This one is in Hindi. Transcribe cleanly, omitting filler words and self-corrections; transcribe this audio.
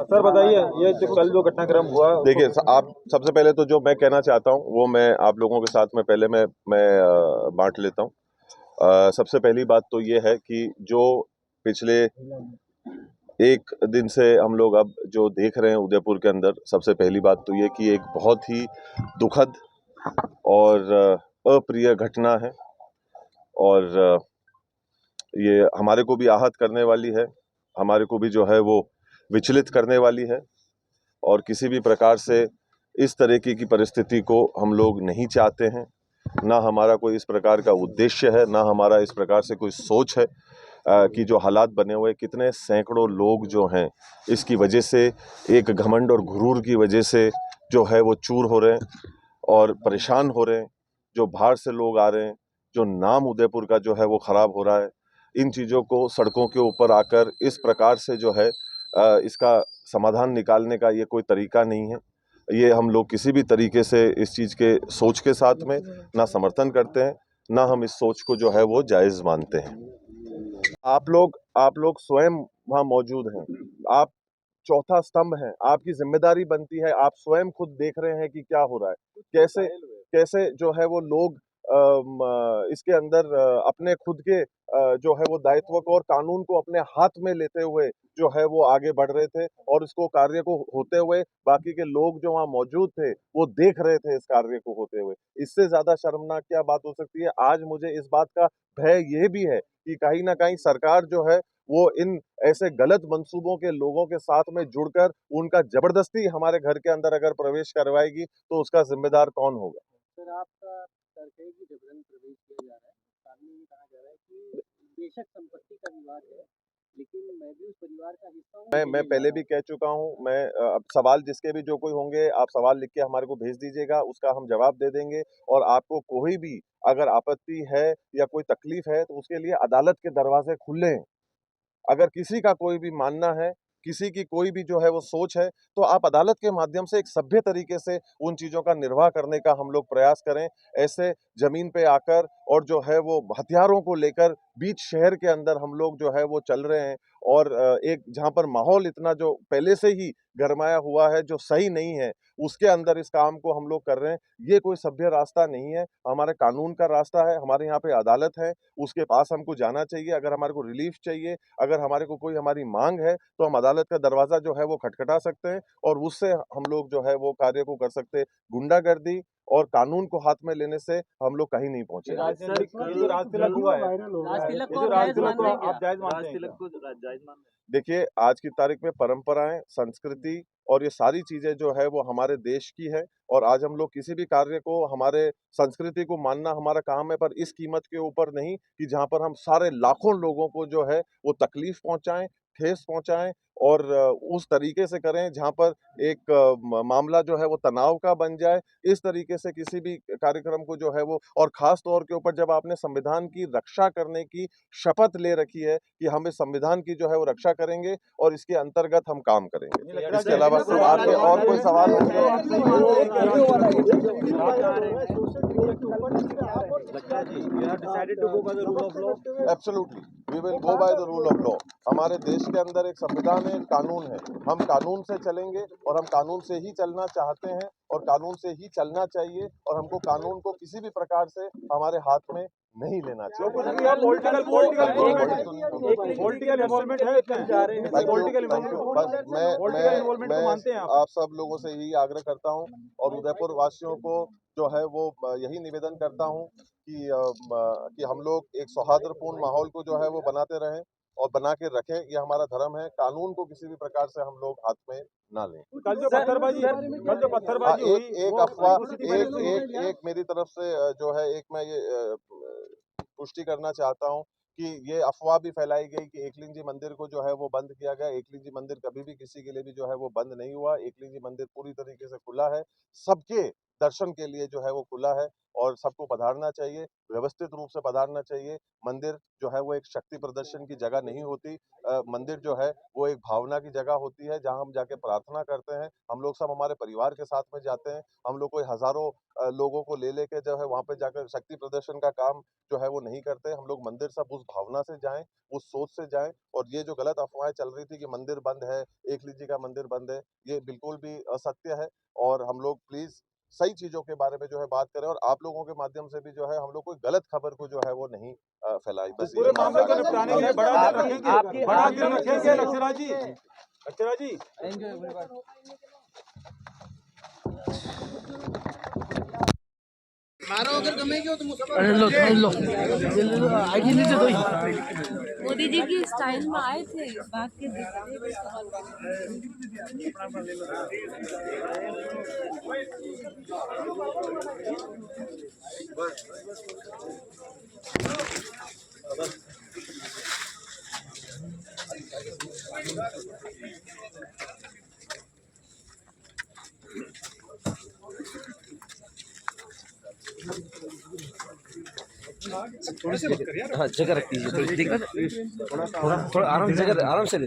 सर बताइए, ये जो कल जो घटनाक्रम हुआ। देखिए, आप सबसे पहले तो जो मैं कहना चाहता हूँ वो मैं आप लोगों के साथ में पहले मैं बांट लेता हूँ। सबसे पहली बात तो ये है कि जो पिछले एक दिन से हम लोग अब जो देख रहे हैं उदयपुर के अंदर, सबसे पहली बात तो ये कि एक बहुत ही दुखद और अप्रिय घटना है और ये हमारे को भी आहत करने वाली है, हमारे को भी जो है वो विचलित करने वाली है और किसी भी प्रकार से इस तरह की परिस्थिति को हम लोग नहीं चाहते हैं। ना हमारा कोई इस प्रकार का उद्देश्य है, ना हमारा इस प्रकार से कोई सोच है कि जो हालात बने हुए, कितने सैकड़ों लोग जो हैं इसकी वजह से, एक घमंड और गुरूर की वजह से जो है वो चूर हो रहे हैं और परेशान हो रहे हैं। जो बाहर से लोग आ रहे हैं, जो नाम उदयपुर का जो है वो खराब हो रहा है। इन चीज़ों को सड़कों के ऊपर आकर इस प्रकार से जो है इसका समाधान निकालने का ये कोई तरीका नहीं है। ये हम लोग किसी भी तरीके से इस चीज़ के सोच के साथ में ना समर्थन करते हैं, ना हम इस सोच को जो है वो जायज़ मानते हैं। आप लोग स्वयं वहाँ मौजूद हैं। आप चौथा स्तंभ हैं। आपकी ज़िम्मेदारी बनती है, आप स्वयं खुद देख रहे हैं कि क्या हो रहा है। कैसे कैसे जो है वो लोग इसके अंदर अपने खुद के जो है वो दायित्व को और कानून को अपने हाथ में लेते हुए जो है वो आगे बढ़ रहे थे और इसको कार्य को होते हुए बाकी के लोग जो वहाँ मौजूद थे, वो देख रहे थे इस कार्य को होते हुए। इससे ज़्यादा शर्मनाक क्या बात हो सकती है? आज मुझे इस बात का भय ये भी है कि कहीं न कहीं सरकार जो है वो इन ऐसे गलत मंसूबों के लोगों के साथ में जुड़कर उनका जबरदस्ती हमारे घर के अंदर अगर प्रवेश करवाएगी तो उसका जिम्मेदार कौन होगा? सर आपका तर्क है कि जबरन प्रवेश किया जा रहा है। सामने ये कहा जा रहा है कि बेशक संपत्ति का विवाद है, लेकिन मैं भी उस परिवार का हिस्सा हूँ, मैं मुझे मैं ये पहले जाना भी कह चुका हूँ। मैं अब सवाल जिसके भी जो कोई होंगे, आप सवाल लिख के हमारे को भेज दीजिएगा, उसका हम जवाब दे देंगे। और आपको कोई भी अगर आपत्ति है या कोई तकलीफ है तो उसके लिए अदालत के दरवाजे खुले हैं। अगर किसी का कोई भी मानना है, किसी की कोई भी जो है वो सोच है, तो आप अदालत के माध्यम से एक सभ्य तरीके से उन चीज़ों का निर्वाह करने का हम लोग प्रयास करें। ऐसे ज़मीन पे आकर और जो है वो हथियारों को लेकर बीच शहर के अंदर हम लोग जो है वो चल रहे हैं और एक जहाँ पर माहौल इतना जो पहले से ही गरमाया हुआ है, जो सही नहीं है, उसके अंदर इस काम को हम लोग कर रहे हैं। ये कोई सभ्य रास्ता नहीं है, हमारे कानून का रास्ता है, हमारे यहाँ पे अदालत है, उसके पास हमको जाना चाहिए। अगर हमारे को रिलीफ चाहिए, अगर हमारे को कोई हमारी माँग है, तो हम अदालत का दरवाज़ा जो है वो खटखटा सकते हैं और उससे हम लोग जो है वो कार्य को कर सकते हैं। गुंडागर्दी और कानून को हाथ में लेने से हम लोग कहीं नहीं पहुँचेंगे। ये जो राजतिलक हुआ है, राजतिलक ये को जो आप जायज राजतिलक को मान रहे हैं आप क्या? जायज मानते हैं क्या? जायज मान देखिए, आज की तारीख में परंपराएं, संस्कृति और ये सारी चीजें जो है वो हमारे देश की है और आज हम लोग किसी भी कार्य को, हमारे संस्कृति को मानना हमारा काम है, पर इस कीमत के ऊपर नहीं कि जहां पर हम सारे लाखों लोगों को जो है वो तकलीफ पहुंचाएं, ठेस पहुंचाएं और उस तरीके से करें जहां पर एक मामला जो है वो तनाव का बन जाए। इस तरीके से किसी भी कार्यक्रम को जो है वो, और खास तौर के ऊपर जब आपने संविधान की रक्षा करने की शपथ ले रखी है कि हम इस संविधान की जो है वो रक्षा करेंगे और इसके अंतर्गत हम काम करेंगे। इसके अलावा आपके और कोई सवाल होंगे? Absolutely, we will go by the rule of law. हमारे देश के अंदर एक संविधान है, एक कानून है। हम कानून से चलेंगे और हम कानून से ही चलना चाहते हैं और कानून से ही चलना चाहिए और हमको कानून को किसी भी प्रकार से हमारे हाथ में नहीं लेना चाहिए। पॉलिटिकल इन्वॉल्वमेंट है इसमें। Thank you. बस पॉलिटिकल इन्वॉल्वमेंट को मानते हैं आप? आप सब लोगों से यही आग्रह करता हूँ और उदयपुर वासियों को जो है वो यही निवेदन करता हूँ कि हम लोग एक सौहार्दपूर्ण माहौल को जो है वो बनाते रहें और बना के रखें। ये हमारा धर्म है। कानून को किसी भी प्रकार से हम लोग हाथ में ना लें। कल जो पत्थरबाजी हुई, एक वो अफवाह, उसी की वजह से हुई। एक मेरी तरफ से जो है एक मैं ये पुष्टि करना चाहता हूँ कि ये अफवाह भी फैलाई गई कि एकलिंग जी मंदिर को जो है वो बंद किया गया। एकलिंग जी मंदिर कभी भी किसी के लिए भी जो है वो बंद नहीं हुआ। एकलिंग जी मंदिर पूरी तरीके से खुला है। सबके दर्शन के लिए जो है वो खुला है और सबको पधारना चाहिए, व्यवस्थित रूप से पधारना चाहिए। मंदिर जो है वो एक शक्ति प्रदर्शन की जगह नहीं होती। मंदिर जो है वो एक भावना की जगह होती है जहाँ हम जाके प्रार्थना करते हैं। हम लोग सब हमारे परिवार के साथ में जाते हैं। हम लोग कोई हज़ारों लोगों को ले लेके जो है वहाँ पे जाकर शक्ति प्रदर्शन का काम जो है वो नहीं करते। हम लोग मंदिर सब उस भावना से जाएँ, उस सोच से जाएँ और ये जो गलत अफ़वाहें चल रही थी कि मंदिर बंद है, एकली जी का मंदिर बंद है, ये बिल्कुल भी असत्य है और हम लोग प्लीज़ सही चीज़ों के बारे में जो है बात करें और आप लोगों के माध्यम से भी जो है हम लोग कोई गलत खबर को जो है वो नहीं फैलाई। बस पूरे मामले को निपटाने के लिए बड़ा दिन रखेंगे, बड़ा दिन रखेंगे लक्षराज जी। लक्षराज जी मोदी जी की स्टाइल में आए थे बात के हाँ जगह रख दीजिए थोड़ा आराम से ले